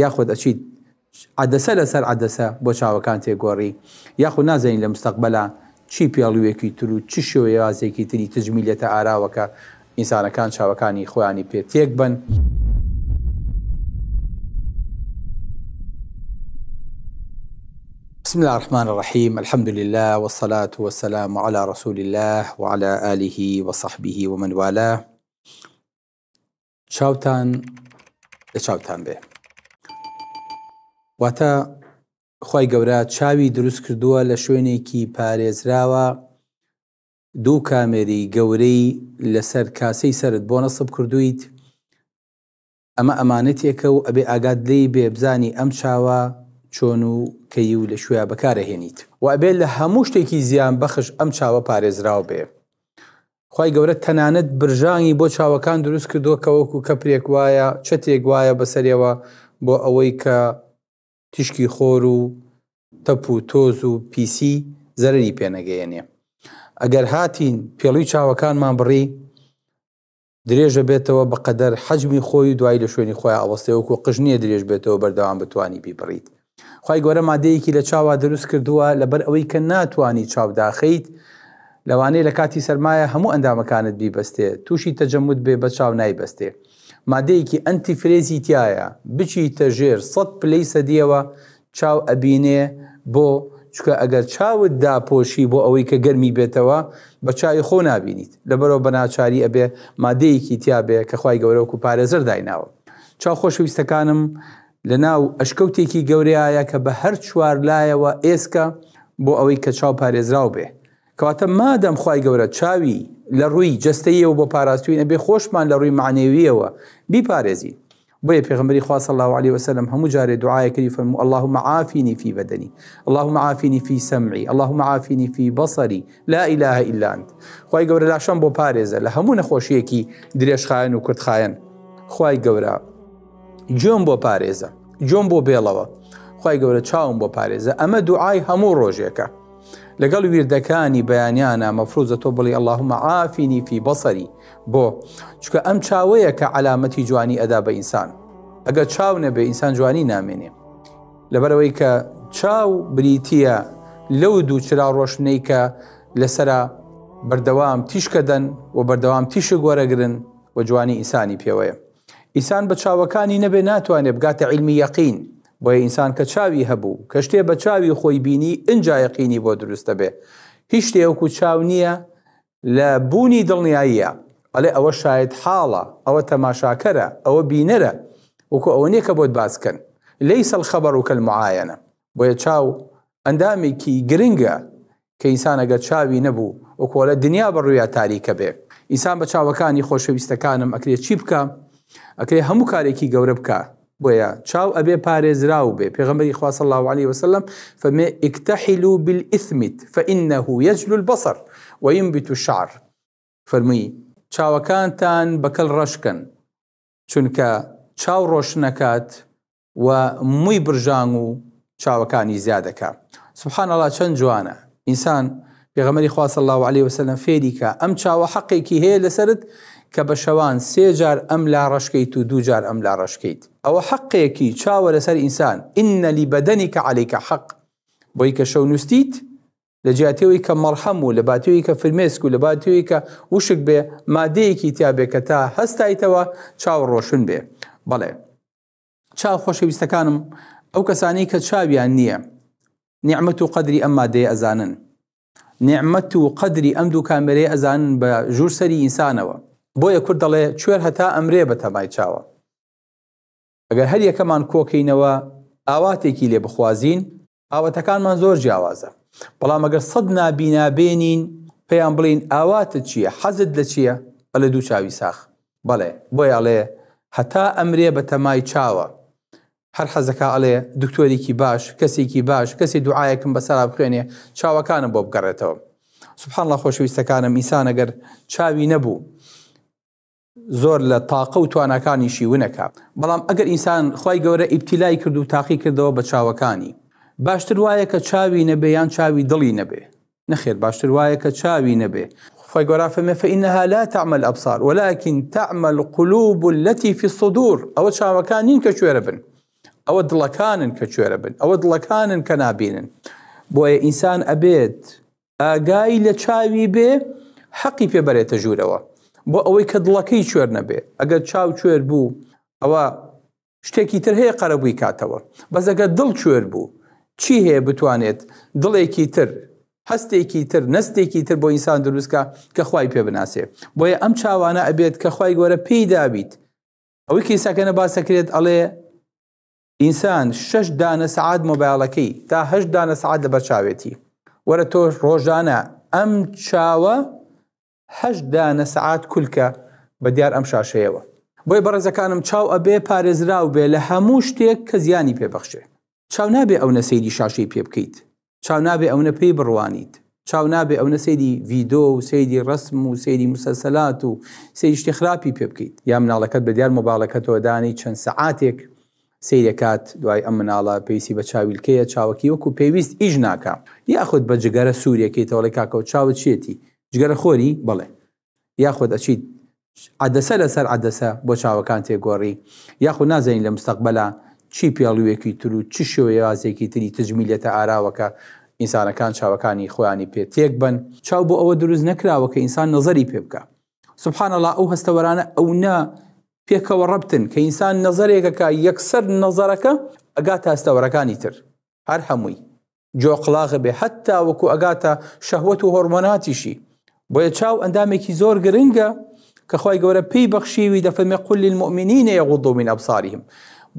یاخود ئەچیت عەدەسە لەسەر عەدەسە بۆ چاوەکان تێگۆڕی، یاخود نازانین لە مستەقبەلا چی پێڵوێکی تر و چی شێوەیازێکی تری تجمیلێتە ئاراوەکە ئینسانەکان چاوەکانی خۆیانی پێ تێک بن. بسم الله الرحمن الرحيم، الحمد لله والصلاة والسلام على رسول الله وعلى آله وصحبه ومن والاه. چاوتان لچاوتان بێ. واتە خی گەورە چاوی دروست کردووە لە شوێنێکی پارێزراوە، دوو کامێری گەورەی لەسەر کاسەی سرت بۆ نەسب کردویت. ئەمە ئەمانەتێکە و ئەبێ ئاگات لێی بێ بزانی ئەم چاوە چۆن و کەی و لە شوێ بەکارەهێنیت و ئەبێ لە هەموو شتێکی زیان بەخش ئەم چاوە پارێزراو بێ. خی گەورە تەنانەت برژانی بۆ چاوەکان دروست کردووە کە وەکو کەپرێک وایە، چەتێک وایە بەسەرەوە بۆ ئەوەی کە تیشکی خۆر و تەپ و تۆز و پیسی زەرری پێنەگەیەنێ. ئەگەر هاتین پێڵووی چاوەکانمان بڕی درێژە بێتەوە بەقەدەر حەجمی خۆی دوای لە شوێنی خۆی ئەوەستەوەکو قژنیە درێژ بێتەوە بەردەوام بتوانی بیبڕیت. خی گەورە مادەیەکی لە چاوا دروست کردووە لەبەر ئەوەی کە ناتوانی چاوداخەیت، لەوانەیە لە کاتی سەرمایە هەموو ئەندامەکانت بیبەستێ، تووشی تەجەمود بێ بە چاو نایبەستێ. مادەیەکی ئەنتی فرێزی تایە، بچیتە ژێر 100 پلەی سەدیەوە چاو ئەبینێ بۆ چکە ئەگەر چاوت داپۆشی بۆ ئەوەی کە گەرمی بێتەوە بە چاوی خۆ نابینیت، لەبەرەوە بە ناچاری ئەبێ مادەیەکی تیا بێ کە خی گەورەوەکو پارێزەر دایناوە. چاو خۆشەویستەکانم لە ناو ئەشکەوتێکی گەورەیە کە بە هەر چوار لایەوە ئێسکە بۆ ئەوەی کە چاو پارێزراو بێ. کەواتە مادەم خی گەورە چاوی لە ڕووی جەستەیەوە بۆ پاراستوین ئەبێ خۆشمان لە ڕووی معنێویەوە بیپارێزی. بۆیە پێغەمبەری خوا صلی الله عليه وسلم هەموو جارێ دوعای کردی فەرموو اللهم عافني في بدني، اللهم عافني في سمعي، اللهم عافني في بصري، لا إله إلا أنت. خی گەورە لاشەم بۆ پارێزە لە هەموو نەخۆشیەکی درێژخایەن و کورتخایەن. خی گەورە جۆم بۆ پارێزە، جۆم بۆ بێڵەوە، خی گەورە چاوم بۆ پارێزە. ئەمە دوعای هەموو ڕۆژێکە. لەگەڵ ویردەکانی بەیانیانە مەفروزە تۆ بڵی اللهم عافني في بصري، بۆ چکە ئەم چاوەیە کە علامەتی جوانی ئەدا بە ئینسان. ئەگەر چاو نەبێ ئینسان جوانی نامێنێ، لەبەرەوەی کە چاو بریتیە لەو دوو چرا ڕۆشنەی کە لەسرە بەردەوام تیشکەدەن و بەردەوام تیشک وەرەگرن و جوانی ئینسانی پێوەیە. ئینسان بە چاوەکانی نەبێ ناتوانێت بگاتە عیلمی یەقین. بۆیە ئینسان کە چاوی هەبوو کە شتێ بە چاوی خۆی بینی ئینجا یەقینی بۆ دروستە بێ. هیچ شتێوەکو چاو نییە لە بوونی دڵنیاییە، ئەڵێ ئەوە شاید حاڵە، ئەوە تەماشاکەرە، ئەوە بینەرە، وەکو ئەوە نییە کە بۆت باسکەن. لەیسە الخەبەر کەلموعاینە. بۆیە چاو ئەندامێکی گرنگە کە ئینسان ئەگەر چاوی نەبوو وەکو لە دنیا بەڕوویە تاریکە بێ. ئینسان بە چاوەکانی خۆشەویستەکانم ئەکرێت چی بکە؟ ئەکرێ هەموو کارێکی گەورە بکە. بۆیە چاو ئەبێ پارێزراو بێ. پێغەمبەری خوا صلی الله عليه وسلم فەرمێ اکتحلوا بالإثم فإنه يجلو البصر وينبت الشعر. فەرمووی چاوەکانتان بەکەڵ ڕەشکەن چونکە چاو ڕۆشن نەکات و مووی برژان و چاوەکانی زیادەکە. سبحان الله چەند جوانە. ئینسان پێغەمبەری خوا صلی الله عليه وسلم فێری کە ئەم چاوە حەقێکی هەیە لەسرت کە بە شەوان 3 جار ئەم لا ڕەشکەیت و 2 جار ئەم لا ڕەشکەیت. ئەوە حەقێکی چاوە لەسەر ئینسان. إن لبدنك عليك حق. بۆی کە شەو نووسیت لە جیاتەوەی کە مەڕحەم و لە باتەوەی کە فرمێسک و لە باتەوەی کە وشک بێ مادەیەکی تیا بێ کە تا هەستایتەوە چاو ڕۆشن بێ. بەڵێ چاو خۆشەویستەکانم ئەو کەسانی کە چاویان نییە نیعمەت و قەدری ئەم مادەیە ئەزانن، نیعمەت و قەدری ئەم دوو کامێرەیە ئەزانن بە ژوور سەری ئینسانەوە. بۆیە کورد دەڵێ کوێر هەتا ئەمرێ بە تەمای چاوە. ئەگەر هەر یەکەمان کۆکەینەوە ئاواتێکی لێ بخوازین ئاواتەکانمان زۆر جیاوازە. بەڵام ئەگەر 100 نابینابێنین پێیان بڵین ئاواتت چییە، حەزت لە چییە؟ بەڵێ دوو چاوی ساخ. بەڵێ بۆیە ئەڵێ هەتا ئەمرێ بە تەمای چاوە. هەر حەزەکە ئەڵێ دکتۆرێکی باش، کەسێکی باش، کەسی دوعایەکم بەسەرا بخوێنێ چاوەکانم بۆ بگەڕێتەوە. سبحان الله خۆشەویستەکانم ئینسان ئەگەر چاوی نەبوو زۆر لە تاقە و توانەکانیشی ونەکە. بەڵام ئەگەر ئینسان خی گەورە ئیبتیلای کرد و تاقی کردەوە بە چاوەکانی، باشتر وایە کە چاوی نەبێ یان چاوی دڵی نەبێ. نەخێر باشتر وایە کە چاوی نەبێ. خی گەورە فەرمێ فإنها لا تعمى الأبصار ولكن تعمى القلوب التي في الصدور. ئەوە چاوەکان نین کە کوێرە بن، ئەوە دڵەکانن کە کوێرە بن، ئەوە دڵەکانن کە نابینن. بۆیە ئینسان ئەبێت ئاگای لە چاوی بێ حەقی پێبەرێتە ژوورەوە بۆ ئەوەی کە دڵەکەی کوێر نەبێ. ئەگەر چاو کوێر بوو ئەوە شتێکی تر هەیە قەرەبووی کاتەوە، بەس ئەگەر دڵ کوێر بوو چی هەیە بتوانێت دڵێکی تر، هەستێکی تر، نەستێکی تر بۆ ئینسان دروستکە کە خوای پێ بناسێ. بۆیە ئەم چاوانە ئەبێت کە خوای گەورە پێی دابیت. ئەوەی کیساکەنە باسەکرێت ئەڵێ ئینسان 6 دانە سەعات مۆبایڵەکەی تا 8 دانە سەعات لەبەر چاوێتی. وەرە تۆ ڕۆژانە ئەم چاوە 8 دانە سەعات کولکە بە دیار ئەم شاشەیەوە. بۆی بەڕێزەکانم چاو ئەبێ پارێزراو بێ لە هەموو شتێک کە زیانی پێبەخشێ. چاو نابێ ئەو نەسەیری شاشەی پێ بکەیت، چاو نابێ ئەو نەپێی بڕوانیت، چاو نابێ ئەو نەسەیری ڤیدۆ و سەیری ڕسم و سەیری مسەلسەلات و سەیری شتی خراپی پێ بکەیت. یا مناڵەکەت بە دیار مۆبایڵەکەتەوە دانی چەند سەعاتێک سەیرەکات، دوای ئەم مناڵە پێویستی بە چاویلکەیە، چاوەکی وەکو پێویست ئیش ناکە. یاخود بە جگەرە سوورێکیتەوەڵی کاکەوت چاوت چێتی جگەرە خۆری بڵێ، یاخود ئەچیت عەدەسە لەسەر عەدەسە بۆ چاوەکان تێگۆڕی، یاخود نازانین لە مستەقبەلا چی پێڵوێکی تر و چی شێوەیازێکی تری تجمیلێتە ئاراوەکە ئینسانەکان چاوەکانی خۆیانی پێ تێک بن. چاو بۆ ئەوە دروست نەکراوە کە ئینسان نەزەری پێ بکە. سبحان الله ئەو هەستەوەرانە ئەو نا پێکەوە ڕەبتن کە ئینسان نەزەرێکەکە یەکسەر نەزەرەکە ئەگاتە هەستەوەرەکانی تر هەر هەمووی جۆقڵاغە بێ، حتا وەکو ئەگاتە شەهوەت و هۆرمۆناتیشی. بۆیە چاو ئەندامێکی زۆر گرنگە کە خوای گەورە پێی بەخشیوی دەفەرمێ قل للمؤمنین یغضوا من ئەبصارهم،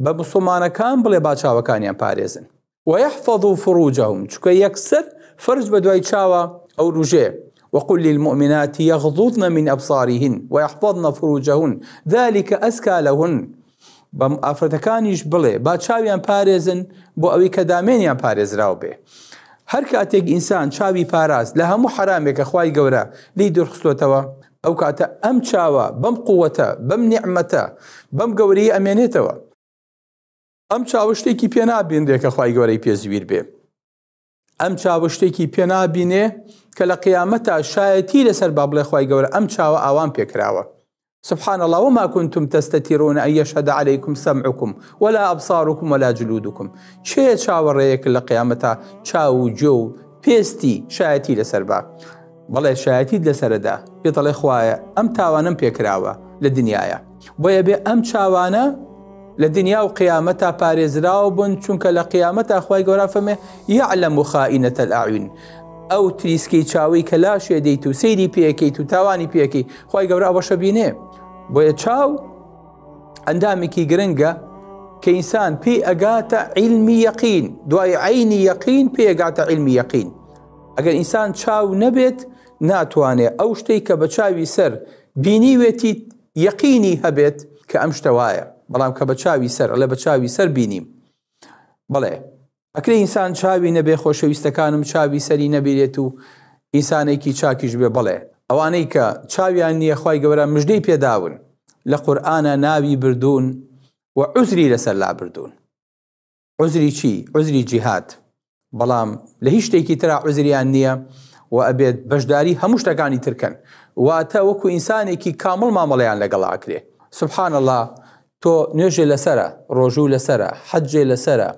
بە موسڵمانەکان بڵێ با چاوەکانیان پارێزن. ويحفظوا فروجهم، چونکە یەکسەر فرج بە دوای چاوە ئەو ڕوژێ. وقل للمؤمنات يغضضن من أبصارهن ويحفظن فروجهن ذلك أزكى لهن. بەم ئافرەتەکانیش بڵێ با چاویان پارێزن بۆ ئەوەی کە دامێنیان پارێزراو بێ. هەر کاتێک ئینسان چاوی پاراست لە هەموو حرامێکە خوای گەورە لی دوورخستۆتەوە، ئەو کاتە ئەم چاوە بەم قووەتە، بەم نیعمەتە، بەم گەورەی ئەمێنێتەوە. ئەم چاوە شتێکی پێ نابینرێ کە خوای گەورەی پێزویر بێ. ئەم چاوە شتێکی پێ نابینێ کە لە قیامەتە شایەتی لەسەر با بڵێ خوای گەورە ئەم چاوە ئاوان پێکراوە. سبحان الله وما كنتم تستترون أن يشهد عليكم سمعكم ولا أبصاركم ولا جلودكم. چه چاوەڕێیەک لە قیامەتە چاو جۆ پێستی شایەتی لەسەر با بەڵێ شایەتیت لەسەردا پێ دەڵێ خوایە ئەم تاوانم پێکراوە لە دنیایە. بۆیە بێ ئەم چاوانە لە دنیا و قیامەتە پارێزراو بوون، چونکە لە قیامەتە خوای گەورە فەرمێ يعلم خائنة الأعين. ئەو تریسکەی چاوی کە لاشێ دەیت و سەیری پێکەیت و تاوانی پێکەی خوای گەورە ئەوەشە بینێ. بۆیە چاو ئەندامێکی گرنگە کە ئینسان پێی ئەگاتە عیلمی یەقین، دوای عینی یەقین پێی ئەگاتە عیلمی یەقین. ئەگەر ئینسان چاو نەبێت ناتوانێت ئەو شتەی کە بە چاوی سەر بینیوێتی یەقینی هەبێت کە ئەم شتە وایە، بەڵام کە بە چاوی سەر ئەڵێ بە چاوی سەر بینیم. بەڵێ ئەکرێ ئینسان چاوی نەبێ، خۆشەویستەکانم چاوی سەری نەبیرێت و ئینسانێکی چاکیش بێ. بڵێ ئەوانەی کە چاویان نییە خوای گەورە مژدەی پێداون لە قورئانە ناوی بردوون و عوزری لەسەر لا بردوون. عوزری چی؟ عوزری جیهاد. بەڵام لە هیچ شتێکی ترا عوزریان نییە و ئەبێت بەشداری هەموو شتەکانی ترکەن، واتە وەکو ئینسانێکی کامڵ مامەڵەیان لەگەڵاکرێ. سبحان الله تۆ نوێژێ لەسەرە، ڕۆژوو لەسەرە، حەجێ لەسەرە،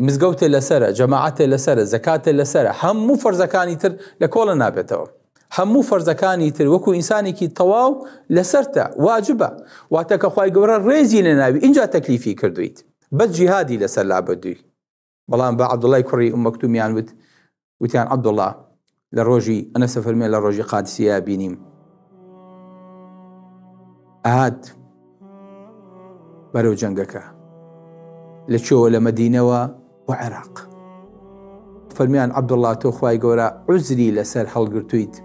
مزگەوتێ لەسەرە، جەماعەتێ لەسەرە، زەکاتێ لەسەرە، هەموو فەرزەکانی تر لە کۆڵە نابێتەوە. هەموو فەرزەکانی تر وەکو ئینسانێکی تەواو لەسەرتە، واجبە. واتە کە خوای گەورە ڕێزی لە ناوی اینجا تەکلیفی کردویت، بەس جیهادی لەسەر لا بردووی. بەڵام بە عەبدوڵای کوڕی ئوم مەکتومیان وتیان عەبدوڵڵا لە ڕۆژی ئەنەسە فەرمێ لە ڕۆژی قادسیە بینیم ئاهات بەرەو جەنگەکە لە چۆوە لە مەدینەوە و عێراق. فەرمیان عەبدوڵڵا تۆ خوای گەورە عوزری لەسەر هەڵگرتوویت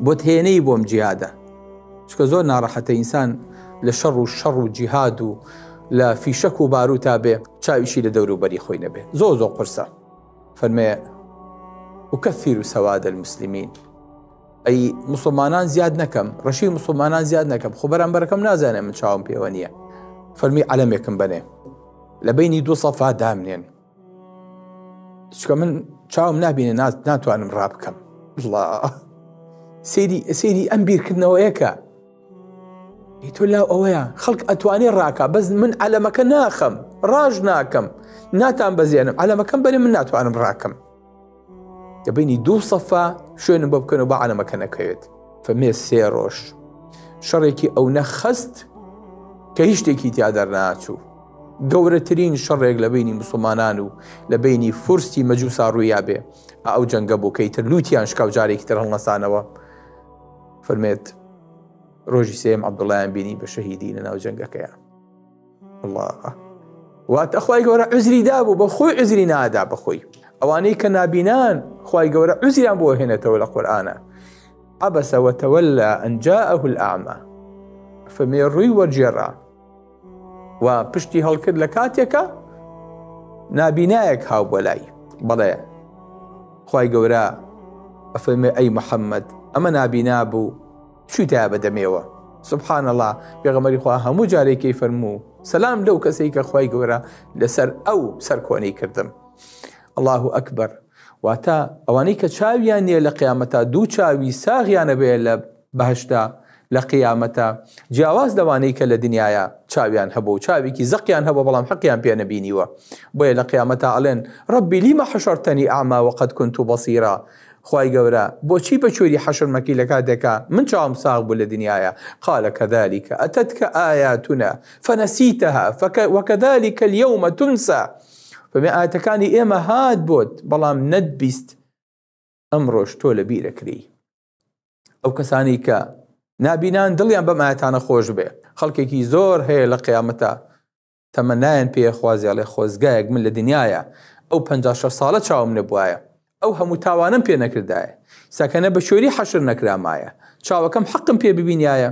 بۆت هێنەی بۆم جیهادە، چکە زۆر ناڕەحەتە ئینسان لە شەڕ و جیهاد و لە فیشەک و باروتا بێ چاویشی لە دەوروبەری خۆی نەبێ، زۆر قرسە. فەرمێ وكثروا سواد المسلمين، ئەی مسلمانان زیاد نەکەم، ڕەشی مسلمانان زیاد نەکەم، خۆ بەرامبەرەکەم نازانێ من چاوم پێوە نییە. فەرمی عەلەمێکم بنێ لە بینی دوو سەفا دامنێن، چکە من چاوم نابینێ ناتوانم ڕابکەم. الله سەیری ئەم بیرکردنەوەیەکە تۆ لاو ئەوەیە خەڵک ئەتوانێ ڕاکە بەس من عەلەمەکە ناخەم ڕاژ ناکەم ناتان بەزیێنم عەلەمەکەم بەرێ من ناتوانم ڕاکەم دەبینی دوو سەفا شوێنم بۆ بکەن و بە عەلەمەکە نەکەوێت فەرمێ 3 ڕۆژ شەڕێکی ئەو نەخەست کە هیچ شتێکی تیا دەرناچوو گەورەترین شەڕێک لە بینی موسڵمانان و لە بینی فورسی مەجووسا ڕوویا بێ ئەو جەنگە بوو کەیتر لوتیان شکاو جارێکی تر هەڵنەسانەوە فەرمێت ڕۆژی سێم عەبدوڵڵایان بینی بە شەهیدی لە ناو جەنگەکەیە الله واتە خوای گەورە عوزری دابوو بە خۆی عوزری نادا بەخۆی ئەوانەی کە نابینان خوای گەورە عوزریان بۆ هێنێتەوە لە قورئانە عەبەسە وەتەوەلە ئەن جاءەه الأعمى فەرمێ ڕووی وەرجێڕا و پشتی هەڵکرد لە کاتێکە نابینایەک هاو بۆ لای بەڵێ خوای گەورە ئەفەرمێ ئەی محەممەد ئەمە نابینا بوو چوویتە بەدەمێوە سبحان الله پێغەمبەری خوا هەموو جارێکی فەرموو سەلام لەو کەسەی کە خوای گەورە لەسەر ئەو سەرکۆنەی کردم الله ئەکبەر واتە ئەوانەی کە چاویان نییە لە قیامەتە دوو چاوی ساغیانە بێ لە بەهشتا لە قیامەتە جیاواز دەوانەی کە لە دنیاە چاویان هەبوو چاوێکی زەقیان هەبوو بەڵام حەقیان پێ نەبینیوە بۆیە لە قیامەتە ئەڵێن ڕەبی لیمە حەشەرتەنی ئەعما وقد كنت بەصیرا خوای گەورە بۆچی بە چۆری حەشرمەکی لە کاتێکە من چاوم ساغ بوو لە دنیاە قال كذلك أتتك آياتنا فنسيتها وكذلك اليوم تنسى فمن ئاەتەکانی ئێمە هات بۆت بەڵام نەتبیست ئەمڕۆژ تۆ لە بیرەکری ئەو کەسانی کە نابینان دڵیان بەم ئاەتانە خۆش بێ خەڵکێکی زۆر هەیە لە قیامەتە تەمەنایان پێ خوازیاڵێ خۆزگایەک من لە دنیاە ئەو 56 ساڵە چاوم نەبوایە ئەو هەموو تاوانم پێ نەکردایە ساکەنە بە شۆری حەشر نەکرامایە چاوەکەم حەقم پێ ببینایە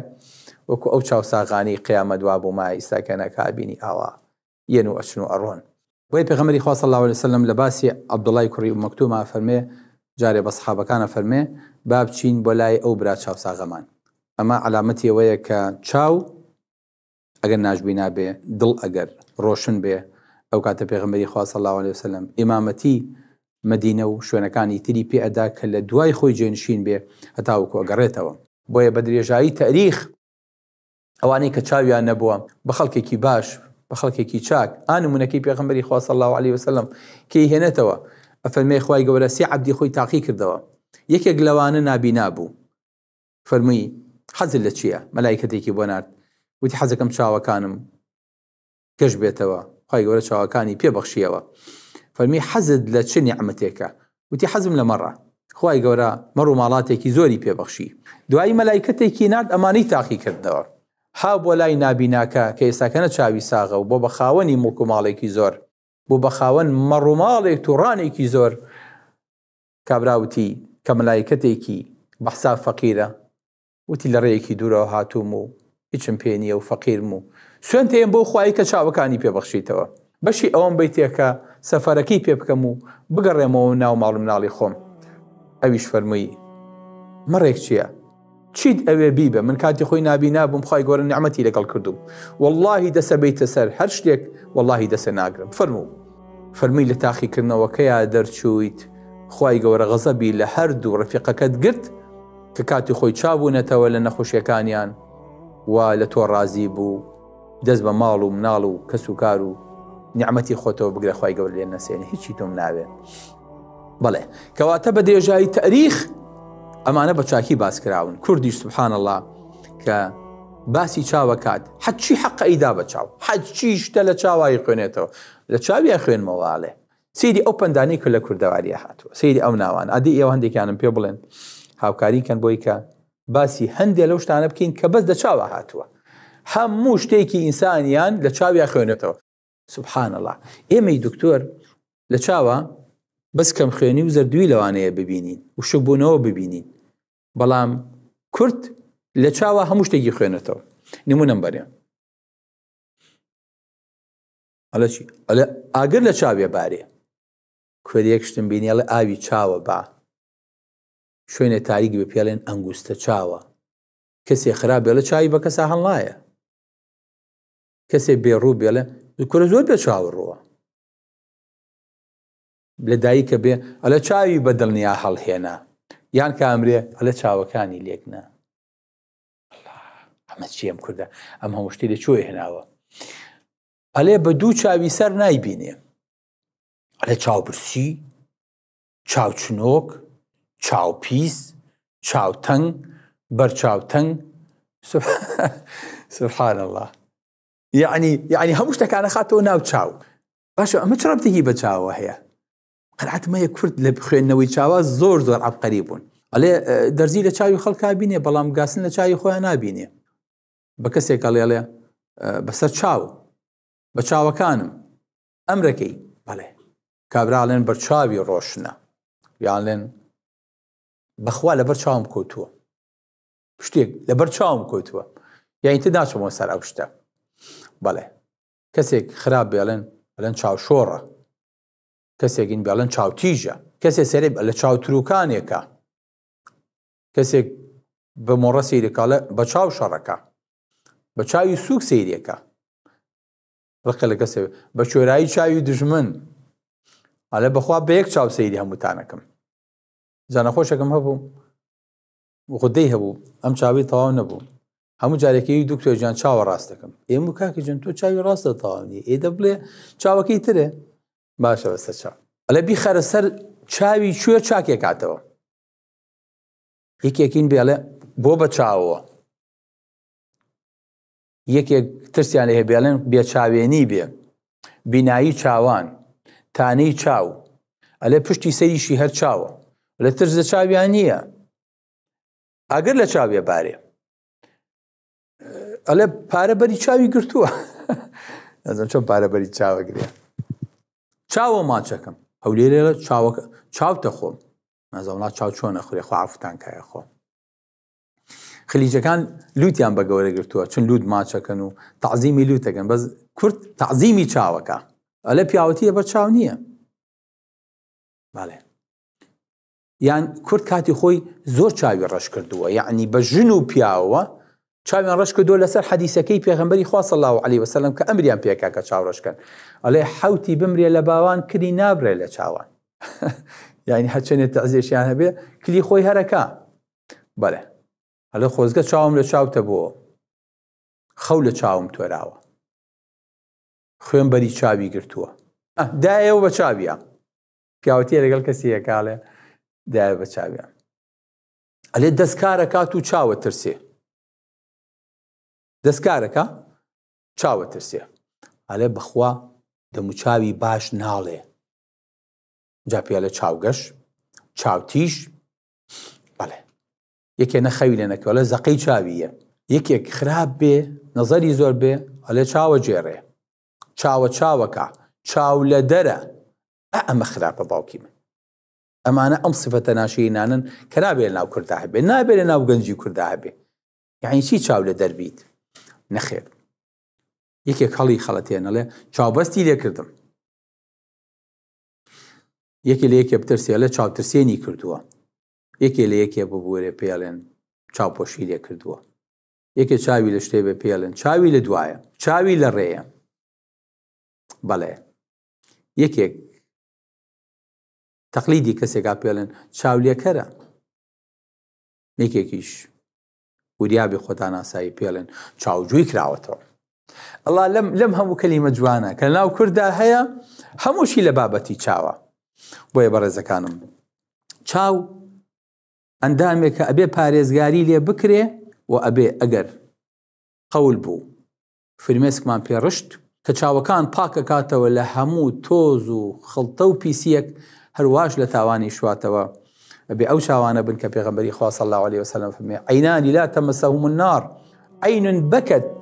وەکو ئەو چاو ساغانی قیامەت وا بوو مای ساکەنە کابینی ئاوا یەن و ئەچن و ئەڕۆن بۆیە پێغەمبەری خوا صلی الله علیه وسلم لە باسی عەبدوڵڵای کوڕی مەکتومە فەرمێ جارێ بە سەحابەکانە فەرمێ با بچین بۆ لای ئەو برا چاو ساغەمان ئەمە عەلامەتی ئەوەیە کە چاو ئەگەر ناژبینا بێ دڵ ئەگەر ڕۆشن بێ ئەو کاتە پێغەمبەری خوا صلی الله علیه وسلم ئیمامەتی مەدینە و شوێنەکانی تری پێ ئەدا کە لە دوای خۆی جێنشین بێ هەتاوەکو ئەگەڕێتەوە بۆیە بە درێژایی تاریخ ئەوانەی کە چاویان نەبووە بە خەڵکێکی باش بە خەڵکێکی چاک ئانمونەکەی پێغەمبەری خوا صلی الله علیه وسلم کەی هێنێتەوە ئەفەرمێ خوای گەورە 3 عەبدی خۆی تاقی کردەوە یەکێک لەوانە نابینا بوو فەرمووی حەزت لە چییە مەلایکەتێکی بۆ نارد وتی حەزەکەم چاوەکانم گەش بێتەوە خوای گەورە چاوەکانی پێبەخشیەوە فەرمی حەزت لە چ نیعمەتێکە وتی حەزم لە مەڕە خوای گەورە مەڕ و ماڵاتێکی زۆری پێبەخشی دوایی مەلایکەتێکی نارد ئەمانەی تاقی کردەوە ها بۆ لای نابیناکە کە ئێستاکەنە چاوی ساغە و بۆ بە خاوەنی مڵک و ماڵێکی زۆر بۆ بە خاوەن مەڕ و ماڵێک تووڕانێکی زۆر کابراوتی کە مەلایکەتێکی بەحساب فەقیرە وتی لە ڕێیەکی دوورەوە هاتووم و هیچم پێ نییە و فەقیرم و سوێن تێم بۆ خوای کە چاوەکانی پێبەخشیتەوە بەشی ئەوەم بیتێکە سەفەرەکەی پێ بکەم و بگەڕێمەوە ناو ماڵ مناڵی خۆم ئەویش فەرمووی مەڕێک چییە چیت ئەوێ بیبە من کاتی خۆی نابینا بووم خوای گەورە نیعمەتی لەگەڵ کردوم واللهی دەسە بیتە سەر هەر شتێک واللهی دەسە ناگرم فەرمووی لە تاقیکردنەوەکەیە دەرچوویت خوای گەورە غەزەبی لە هەردوو ڕەفیقەکەت گرت کە کاتی خۆی چابوونەتەوە لە نەخۆشیەکانیان و لە تۆ ڕازی بوو دەست بە ماڵ و مناڵ و کەس و کار و نیعمەتی خۆتەوە بگرە خوای گەورە لێ نەسێنێ هیچی تۆم ناوێ بەڵێ کەواتە بە درێژایی تاریخ ئەمانە بە چاکی باس کراون کوردیش سبحان الله کە باسی چاوەکات حەچی حەق ئەیدا بە چاو حەچی شتە لە چاوای خوێنێتەوە لە چاویە خوێنمەوەڵێ سیدی ئەو پەندانەی کە لە کوردەواریە هاتووە سیدی ئەو ناوان ئەدی ئێوە هەندێکیانم پێ بڵێن هاوکاریکەن بۆی کە باسی هەندێک لەو شتانە بکەین کە بەس لە چاوە هاتووە هەموو شتێکی ئینسانیان لە چاویە خوێنێتەوە سبحان الله ئێمەی دکتۆر لە چاوە بەس کەم خوێنی و زەردووی لەوانەیە ببینین و شوبوونەوە ببینین بەڵام کورت لە چاوە هەموو شتێکی خوێنێتەوە نمونەم بەرێ ئەڵە چی ئەڵێ ئاگر لە چاوێ بارێ کوێریەک شتم بینی ئەڵێ ئاوی چاوە با شوێنێ تاریک بە پێڵێن ئەنگوستە چاوە کەسێ خراپ بێڵە چاوی بە کەسا هەڵایە کەسێ بێڕوو بێڵێ کورە زۆر بێ چاوەڕووە لە دایکە بێ ئەلە چاوی بەدڵنیا هەڵهێنا یان کامرێ ئەلە چاوەکانی لێکنا ئەمە چی ئەم کوردە ئەم هەموو شتێ لەکوێ هێناوە ئەڵێ بە دوو چاوی سەر نایبینێ ئەڵێ چاوبرسی چاوچنۆک چاوپیس چاوتەنگ بەرچاوتەنگ سبحان الله یعنی هەموو شتەکانە خاتەوە ناو چاو باشە ئەمە چ ڕەبتێکی بە چاوە هەیە قەنعەتمەیە کورد لە خوێندنەوەی چاوە زۆر عەبقەری بوون ئەڵێ دەرزی لە چاوی خەڵکا بینێ بەڵام گاسن لە چاوی خۆیان نابینێ بە کەسێک ئەڵێ بەسەر چاو بە چاوەکانم ئەمرەکەی بەڵێ کابراڵێن بەرچاوی ڕۆشنە یانڵێن بەخوا لەبەر چاوم کۆتووە شتێک لەبەر چاوم کۆتووە یانی تر ناچمەوە سەر ئەو شتە بەڵێ کەسێک خراپ بێڵێن چاوشۆڕە کەسێکین بێڵێن چاوتیژە کەسێک سەرێ لە چاوتروکانێکە کەسێک بە مۆڕە سەیرێکاڵە بە چاو شەڕەکە بە چاوی سووک سەیرێکە ڕقە لە کەسێ بە شۆرایی چاوی دژمن ئەلە بەخوا بە یەک چاو سەیری هەمووتانەکەم جانەخۆشەکەم هەبوو خودەی هەبوو ئەم چاوی تەواو نەبوو هەموو جارێکی دکتۆر جان چاوە ڕاست دەکەم ئێمە کاکە جان تۆ چاوی ڕاستە تەواونی ئێدە بڵێ چاوەکەی ترێ باشە بەستە چاو ئەلە بیخەرە سەر چاوی کوێ چاکێک هاتەوە یەکێکین بێڵێ بۆ بە چاوەوە یەکێک ترسیان لێ بێڵێن بێچاوێنی بێ بینایی چاوان تانەی چاو ئەلێ پشتی سەریشی هەر چاوە لە ترس لە چاویان نییە ئەگەر لە چاوێ بارێ ئەلێ پارە بەری چاوی گرتووە نەزانم چۆن پارە بەری چاوە گرێ چاوە ماچەکەم هەولێرە چاوتە خۆم نازانڵا چاو چۆن نەخورێ خوا عەفوتان کایە خۆ خلیجەکان لووتیان بە گەورە گرتووە چون لووت ماچەکەن و تەعزیمی لووتەکەن بەس کورد تەعزیمی چاوەکە ئەلێ پیاوەتیە بە چاو نییە بەڵێ یان کورد کاتی خۆی زۆر چاوی ڕەش کردووە یعنی بە ژن و پیاوە چاویان ڕەش کردووە لەسەر حەدیسەکەی پێغەمبەری خوا صلی الله علیه وسلم کە ئەمریان پێکا کە چاو ڕەشکەن ئەڵێ حەوتی بمرێ لە باوان کلی نابرێ لە چاوان یعنی هەرچەنێ تەعزیەشیان هەبێ کلی خۆی هەرەکە بەڵێ ئەلێ خۆزگە چاوم لە چاوتە بووە خەو لە چاوم تۆراوە خوێن بەری چاوی گرتووە دایەوە بە چاویە پیاوەتیە لەگەڵ کەسی یەکاڵێ دایە بە چاویە ئەلێ دەستکارەکات و چاوە ترسێ دەستکارەکە چاوە ترسێ ئەلێ بەخوا دەموچاوی باش ناڵێ جا پیالە چاوگەش چاوتیش بەڵێ یەکێ نەخەوی لێ نەکەوە لە زەقەی چاویە یەکێک خراپ بێ نەزەری زۆر بێ ئەلێ چاوە جێڕێ چاوە چاوەکە چاو لە دەرە ئەمە خراپە باوکی من ئەمانە ئەم سفەتە ناشرینانن کە نابێت ناو کوردا هەبێ نابێت لە ناو گەنجی کوردا هەبێ یعنی چی چاو لە دەربیت نەخێر یەکێک هەڵی خەڵەتێنەڵێ چاوبەستی لێ کردم یەکێ لە یەکێ بترسێ لە چاوترسێنی کردووە یەکێ لە یەکێ ببوورێ پێڵێن چاوپۆشی لێ کردووە یەکێ چاوی لە شتێ بێ پێڵێن چاوی لە دوایە چاوی لە ڕێیە بەڵێ یەکێک تەقلیدی کەسێکا پێڵێن چاولێکەرە یەکێکیش وریابی خۆتان ئاسایی پێڵێن چاوجووی کراوەتەوە ئەڵا لەم هەموو کەلیمە جوانە کە ناو کووردا هەیە هەمووشی لە بابەتی چاوە بۆیە بەڕێزەکانم چاو ئەندامێکە ئەبێ پارێزگاری لێ بکرێ و ئەبێ ئەگەر قەول بوو فرمێسکمان پێڕشت کە چاوەکان پاکە کاتەوە لە هەموو تۆز و خڵتە و پیسیەک هەرواش لە تاوانی شواتەوە ئەبێ ئەو چاوانە بن کە پێغەمبەری خوا صلی الله عليه وسلم فەرمێ عینان لا تمسهم النار عین بكت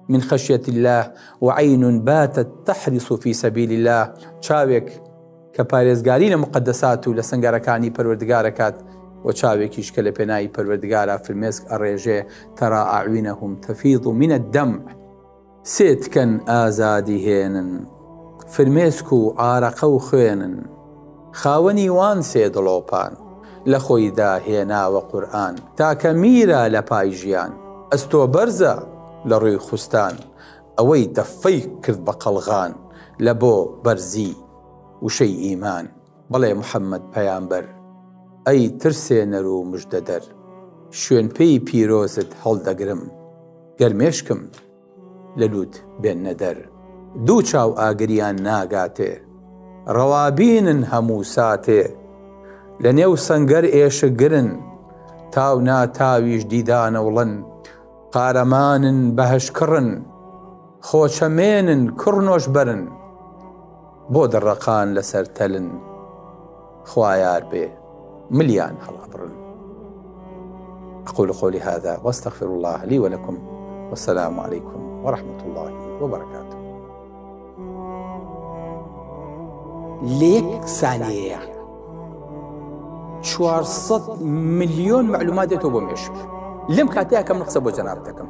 من خشية الله وعين باتت تحرص في سبيل الله چاوێک کە پارێزگاری لە مقدسات و لە سنگارەکانی پەروەردگارەکات و چاوێکیش کە لە پێناوی پەروەردگارە فرمێسک ئەڕێژێ تەرا ئەعوینەهم تەفیض من الدمع سێتکەن ئازادی هێنن فرمێسک و ئارەقە و خوێنن خاوەنی وان سێ دڵۆپان لە خۆیدا هێناوە قورئان تاکە میرە لە پای ژیان ئەستۆ بەرزە لە ڕووی خوستان ئەوەی دەفەی کرد بە قەڵغان لە بۆ بەرزی وشەی ئیمان بەڵێ محەممەد پەیامبەر ئەی ترسێنەر و مژدەدەر شوێن پێی پیرۆزت هەڵدەگرم گەرمێشکم لە لووت بێننە دەر، دوو چاو ئاگریان ناگاتێ، ڕەوابینن هەموو ساتێ، لە نێو سەنگەر ئێشەگرن، تاو ناتاویش دیدانەوڵن، قارەمانن بەهەشکڕن، خۆچەمێنن کوڕنۆش بەرن، بۆ دڕەقان لەسەر تەلن، خوایار بێ ملیان هەڵابڕن. أقول قولي هذا واستغفر الله لي ولكم، والسلام عليكم ورحمة الله وبركاته. ليك ثانية 400 مليون معلومات دێتەوە بۆ مێشک. لەم کاتەیە کەم قسە بۆ جەناب دەکەم.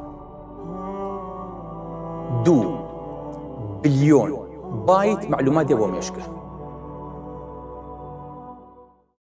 2 بلیۆن بایت معلومات دێ بۆ مێشکە.